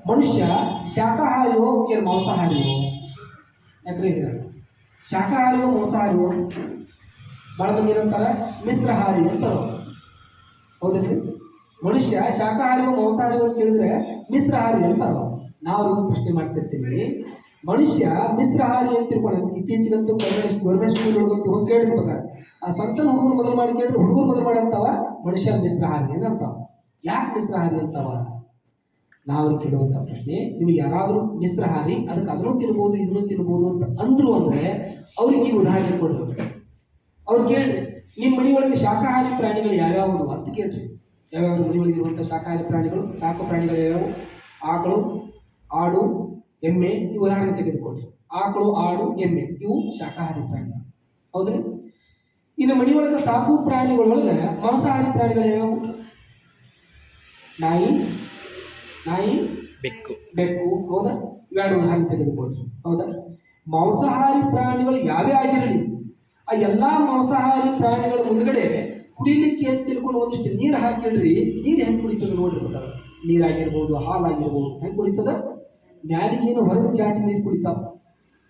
ಮನುಷ್ಯ ಶಾಕಾಹಾರಿಯೋ ಏನು ಮಾಂಸಾಹಾರಿಯೋ? ಯಾಕ್ರಿ ಶಾಕಾಹಾರಿಯೋ ಮಾಂಸಾಹಾರಿಯೋ? ಭಾಳ ಮಂದಿ ಏನಂತಾರೆ ಮಿಶ್ರಹಾರಿ ಅಂತಾರ. ಹೌದಲ್ರಿ? ಮನುಷ್ಯ ಶಾಕಾಹಾರಿಯೋ ಮಾಂಸಾಹಾರಿಯೋ ಅಂತ ಕೇಳಿದ್ರೆ ಮಿಶ್ರಹಾರಿ ಅಂತಾರ. ನಾವು ಒಂದು ಪ್ರಶ್ನೆ ಮಾಡ್ತಿರ್ತೀವಿ, ಮನುಷ್ಯ ಮಿಶ್ರಹಾರಿ ಅಂತ ತಿಳ್ಕೊಂಡು ಇತ್ತೀಚೆಗಂತೂ ಗೌರ್ಮೆಂಟ್ ಸ್ಕೂಲ್ಗಳಿಗಂತೂ ಹೋಗಿ ಕೇಳಿರ್ಬೇಕಾರೆ ಆ ಸಣ್ಣ ಹುಡುಗರು ಮೊದಲು ಮಾಡಿ ಕೇಳಿದ್ರೆ ಹುಡುಗರು ಮೊದಲು ಮಾಡಿ ಅಂತಾವ ಮನುಷ್ಯ ಮಿಶ್ರಹಾರಿ ಅಂತಾವ. ಯಾಕೆ ಮಿಶ್ರಹಾರಿ ಅಂತಾವ? ನಾವು ಕೇಳುವಂಥ ಪ್ರಶ್ನೆ, ನಿಮಗೆ ಯಾರಾದರೂ ಮಿಶ್ರಹಾರಿ ಅದಕ್ಕೆ ಅದನ್ನು ತಿನ್ಬೋದು ಇದನ್ನು ತಿನ್ಬೋದು ಅಂತ ಅಂದರು ಅಂದರೆ ಅವ್ರಿಗೆ ಈ ಉದಾಹರಣೆ ಕೊಡ್ಬೋದು. ಅವ್ರು ಕೇಳ್ರಿ, ನಿಮ್ಮ ಮನೆಯೊಳಗೆ ಶಾಕಾಹಾರಿ ಪ್ರಾಣಿಗಳು ಯಾವ್ಯಾವುದು ಅಂತ ಕೇಳ್ರಿ. ಯಾವ್ಯಾವ ಮನೆಯೊಳಗೆ ಇರುವಂಥ ಶಾಕಾಹಾರಿ ಪ್ರಾಣಿಗಳು, ಸಾಕು ಪ್ರಾಣಿಗಳು ಯಾವ್ಯಾವು? ಆಕಳು, ಆಡು, ಎಮ್ಮೆ. ಈ ಉದಾಹರಣೆ ತೆಗೆದುಕೊಡ್ರಿ. ಆಕಳು, ಆಡು, ಎಮ್ಮೆ ಇವು ಶಾಕಾಹಾರಿ ಪ್ರಾಣಿಗಳು. ಹೌದ್ರಿ? ಇನ್ನು ಮನೆಯೊಳಗೆ ಸಾಕು ಪ್ರಾಣಿಗಳೊಳಗೆ ಮಾಂಸಾಹಾರಿ ಪ್ರಾಣಿಗಳು ಯಾವ್ಯಾವು? ನಾಯಿ, ಬೆಕ್ಕು. ಹೌದಾ? ಇವೆರಡು ಉದಾಹರಣೆ ತೆಗೆದುಕೊಡ್ರಿ. ಹೌದಾ? ಮಾಂಸಾಹಾರಿ ಪ್ರಾಣಿಗಳು ಯಾವೇ ಆಗಿರಲಿ, ಆ ಎಲ್ಲ ಮಾಂಸಾಹಾರಿ ಪ್ರಾಣಿಗಳ ಮುಂದ್ಗಡೆ ಕುಡಿಲಿಕ್ಕೆ ಅಂತ ತಿಳ್ಕೊಂಡು ಒಂದಿಷ್ಟು ನೀರು ಹಾಕಿಡ್ರಿ. ನೀರು ಹೆಂಗೆ ಕುಡಿತದ ನೋಡ್ರಿ. ನೀರಾಗಿರ್ಬೋದು, ಹಾಲಾಗಿರ್ಬೋದು, ಹೆಂಗೆ ಕುಡಿತದ? ಮ್ಯಾಲಿಗೇನು ಹೊರಗೆ ಚಾಚಿ ನೀರು ಕುಡಿತಾವ.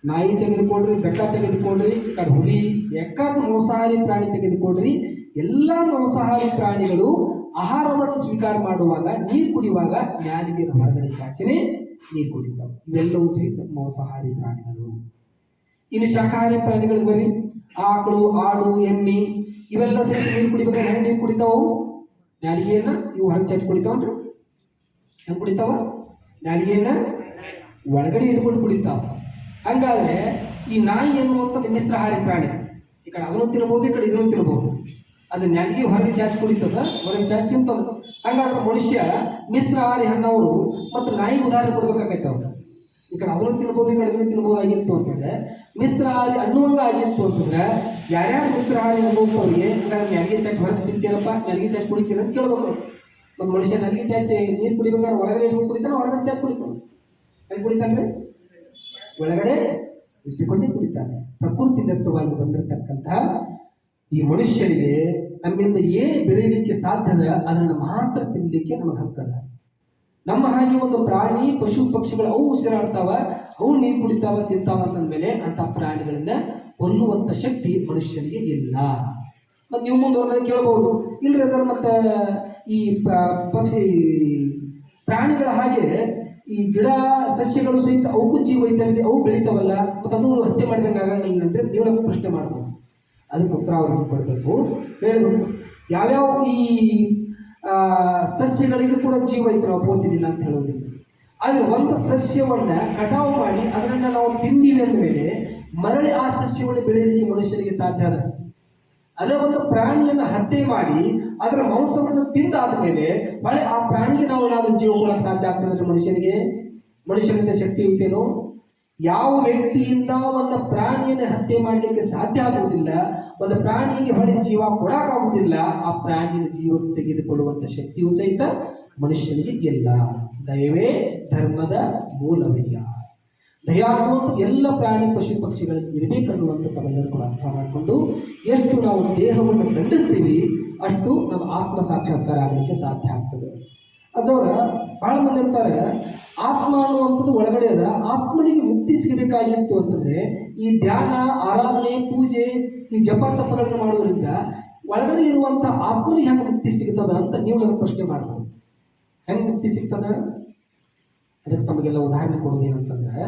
ನಾಯಿ ತೆಗೆದುಕೊಡ್ರಿ, ಬೆಕ್ಕ ತೆಗೆದುಕೊಡ್ರಿ, ಕಡೆ ಹುಲಿ, ಎಕ್ಕಾದ ಮಾಂಸಾಹಾರಿ ಪ್ರಾಣಿ ತೆಗೆದುಕೊಡ್ರಿ. ಎಲ್ಲ ಮಾಂಸಾಹಾರಿ ಪ್ರಾಣಿಗಳು ಆಹಾರವನ್ನು ಸ್ವೀಕಾರ ಮಾಡುವಾಗ, ನೀರು ಕುಡಿಯುವಾಗ ಮ್ಯಾಲಿಗೇನು ಹೊರಗಡೆ ಚಾಚಿನೇ ನೀರು ಕುಡಿತಾವೆ. ಇವೆಲ್ಲವೂ ಸಹಿತ ಮಾಂಸಾಹಾರಿ ಪ್ರಾಣಿಗಳು. ಇನ್ನು ಶಾಕಾಹಾರಿ ಪ್ರಾಣಿಗಳು ಬರ್ರಿ, ಆಕಳು, ಆಡು, ಎಮ್ಮೆ ಇವೆಲ್ಲ ಸಹಿತ ನೀರು ಕುಡಿಬೇಕಾದ್ರೆ ಹೆಂಗೆ ನೀರು ಕುಡಿತಾವು? ನಾಲಿಗೆಯನ್ನು ಇವು ಹೊರಗೆ ಚಾಚಿ ಕುಡಿತಾವನ್ರಿ. ಹೆಂಗೆ ಕುಡಿತಾವ? ನಾಲಿಗೆಯನ್ನು ಒಳಗಡೆ ಇಟ್ಕೊಂಡು ಕುಡಿತಾವ. ಹಂಗಾದ್ರೆ ಈ ನಾಯಿ ಎನ್ನುವಂಥದ್ದು ಮಿಶ್ರಹಾರಿ ಪ್ರಾಣಿ. ಈ ಕಡೆ ಅದನ್ನು ತಿನ್ಬೋದು, ಈ ಕಡೆ ಇದನ್ನು ತಿನ್ಬೋದು. ಅದು ನಾಲಿಗೆ ಹೊರಗೆ ಚಾಚಿ ಕುಡಿತದ, ಹೊರಗೆ ಚಾಚಿ ತಿಂತದ. ಹಂಗಾದ್ರೆ ಮನುಷ್ಯ ಮಿಶ್ರಹಾರಿ ಹಣ್ಣವರು ಮತ್ತು ನಾಯಿಗೆ ಉದಾಹರಣೆ ಕೊಡ್ಬೇಕಾಗೈತೆ ಅವ್ರು. ಈ ಕಡೆ ಅದನ್ನು ತಿನ್ಬೋದು, ಈ ಕಡೆ ಇದನ್ನು ತಿನ್ಬೋದು ಆಗಿತ್ತು ಅಂತಂದ್ರೆ, ಮಿಶ್ರಹಾರಿ ಅನ್ನುವಂಗ ಆಗಿತ್ತು ಅಂತಂದ್ರೆ ಯಾರ್ಯಾರು ಮಿಶ್ರಹಾರಿ ಅನ್ನುವಂಥವ್ರಿಗೆ ಹಂಗಾದ್ರೆ ನಾಲಿಗೆ ಚಾಚಿ ಹೊರಗೆ ತಿಂತೀರಪ್ಪ, ನಾಲಿಗೆ ಚಾಚಿ ಕುಡಿತೀರ ಅಂತ ಕೇಳ್ಬೇಕು. ಒಂದು ಮನುಷ್ಯ ನಾಲಿಗೆ ಚಾಚಿ ನೀರು ಕುಡಿಬೇಕಾದ್ರೆ ಒಳಗಡೆ ಇಟ್ಕೊಂಡು ಕುಡಿತಾನೆ, ಹೊರಗಡೆ ಚಾಚಿ ಕುಡಿತಾನೆ. ಹೆಂಗೆ ಕುಡಿತಾನೆ? ಒಳಗಡೆ ಇಟ್ಟುಕೊಂಡೇ ಕುಡಿತಾನೆ. ಪ್ರಕೃತಿ ದತ್ತವಾಗಿ ಬಂದಿರತಕ್ಕಂತಹ ಈ ಮನುಷ್ಯನಿಗೆ ನಮ್ಮಿಂದ ಏನು ಬೆಳೀಲಿಕ್ಕೆ ಸಾಧ್ಯದ ಅದನ್ನು ಮಾತ್ರ ತಿನ್ನಲಿಕ್ಕೆ ನಮಗೆ ಹಕ್ಕದ. ನಮ್ಮ ಹಾಗೆ ಒಂದು ಪ್ರಾಣಿ, ಪಶು, ಪಕ್ಷಿಗಳು ಅವು ಉಸಿರಾಡ್ತಾವ, ಅವು ನೀರು ಕುಡಿತಾವ, ತಿಂತಾವ ಅಂತಂದ್ಮೇಲೆ ಅಂತ ಪ್ರಾಣಿಗಳನ್ನ ಕೊಲ್ಲುವಂಥ ಶಕ್ತಿ ಮನುಷ್ಯನಿಗೆ ಇಲ್ಲ. ಮತ್ತು ನೀವು ಮುಂದುವರೆದ್ರೆ ಕೇಳಬಹುದು, ಇಲ್ರಿ ಸರ್ ಮತ್ತೆ ಈ ಪಕ್ಷಿ ಪ್ರಾಣಿಗಳ ಹಾಗೆ ಈ ಗಿಡ ಸಸ್ಯಗಳು ಸಹಿತ ಅವಕ್ಕೂ ಜೀವ ಐತಲ್ರಿ, ಅವು ಬೆಳಿತಾವಲ್ಲ, ಮತ್ತು ಅದು ಹತ್ಯೆ ಮಾಡಿದಂಗೆ ಆಗಂಗಿಲ್ಲ ಅಂದರೆ ದೇವರ ಪ್ರಶ್ನೆ ಮಾಡ್ಬೋದು. ಅದಕ್ಕೆ ಉತ್ತರ ಅವ್ರಿಗೆ ಕೊಡಬೇಕು, ಹೇಳಬೇಕು. ಯಾವ್ಯಾವ ಈ ಸಸ್ಯಗಳಿಗೂ ಕೂಡ ಜೀವ ಐತೆ, ನಾವು ಓದಿಲ್ಲ ಅಂತ ಹೇಳೋದಿಲ್ಲ. ಆದರೆ ಒಂದು ಸಸ್ಯವನ್ನು ಕಟಾವು ಮಾಡಿ ಅದನ್ನು ನಾವು ತಿಂದೀವಿ ಅಂದಮೇಲೆ ಮರಳಿ ಆ ಸಸ್ಯವನ್ನು ಬೆಳೀಲಿಕ್ಕೆ ಮನುಷ್ಯನಿಗೆ ಸಾಧ್ಯ ಅದ. ಅದೇ ಒಂದು ಪ್ರಾಣಿಯನ್ನು ಹತ್ಯೆ ಮಾಡಿ ಅದರ ಮಾಂಸವನ್ನು ತಿಂದಾದ ಮೇಲೆ ಹೊಳೆ ಆ ಪ್ರಾಣಿಗೆ ನಾವು ಏನಾದರೂ ಜೀವ ಕೊಡೋಕ್ಕೆ ಸಾಧ್ಯ ಆಗ್ತದೆ? ಮನುಷ್ಯನಿಗೆ ಶಕ್ತಿ ಐತೇನೋ? ಯಾವ ವ್ಯಕ್ತಿಯಿಂದ ಒಂದು ಪ್ರಾಣಿಯನ್ನು ಹತ್ಯೆ ಮಾಡಲಿಕ್ಕೆ ಸಾಧ್ಯ ಆಗುವುದಿಲ್ಲ, ಒಂದು ಪ್ರಾಣಿಗೆ ಹೊಳೆ ಜೀವ ಕೊಡೋಕ್ಕಾಗುವುದಿಲ್ಲ, ಆ ಪ್ರಾಣಿಯ ಜೀವ ತೆಗೆದುಕೊಳ್ಳುವಂಥ ಶಕ್ತಿಯೂ ಸಹಿತ ಮನುಷ್ಯನಿಗೆ ಇಲ್ಲ. ದಯವೇ ಧರ್ಮದ ಮೂಲವಯ್ಯ. ದಯ ಅನ್ನುವಂಥದ್ದು ಎಲ್ಲ ಪ್ರಾಣಿ, ಪಶು, ಪಕ್ಷಿಗಳಲ್ಲಿ ಇರಬೇಕನ್ನುವಂಥ ತಾವೆಲ್ಲರೂ ಕೂಡ ಅರ್ಥ ಮಾಡಿಕೊಂಡು ಎಷ್ಟು ನಾವು ದೇಹವನ್ನು ದಂಡಿಸ್ತೀವಿ ಅಷ್ಟು ನಮ್ಮ ಆತ್ಮ ಸಾಕ್ಷಾತ್ಕಾರ ಆಗಲಿಕ್ಕೆ ಸಾಧ್ಯ ಆಗ್ತದೆ. ಅದರ ಭಾಳ ಮಂದಿ ಅಂತಾರೆ ಆತ್ಮ ಅನ್ನುವಂಥದ್ದು ಒಳಗಡೆ ಅದ, ಆತ್ಮನಿಗೆ ಮುಕ್ತಿ ಸಿಗಬೇಕಾಗಿತ್ತು ಅಂತಂದರೆ ಈ ಧ್ಯಾನ, ಆರಾಧನೆ, ಪೂಜೆ, ಈ ಜಪ ತಪ್ಪಗಳನ್ನು ಮಾಡೋದ್ರಿಂದ ಒಳಗಡೆ ಇರುವಂಥ ಆತ್ಮನಿಗೆ ಹೆಂಗೆ ಮುಕ್ತಿ ಸಿಗ್ತದ ಅಂತ ನೀವು ನನ್ನ ಪ್ರಶ್ನೆ ಮಾಡ್ಬೋದು. ಹೆಂಗೆ ಮುಕ್ತಿ ಸಿಗ್ತದ? ಅದಕ್ಕೆ ತಮಗೆಲ್ಲ ಉದಾಹರಣೆ ಕೊಡೋದೇನಂತಂದ್ರೆ,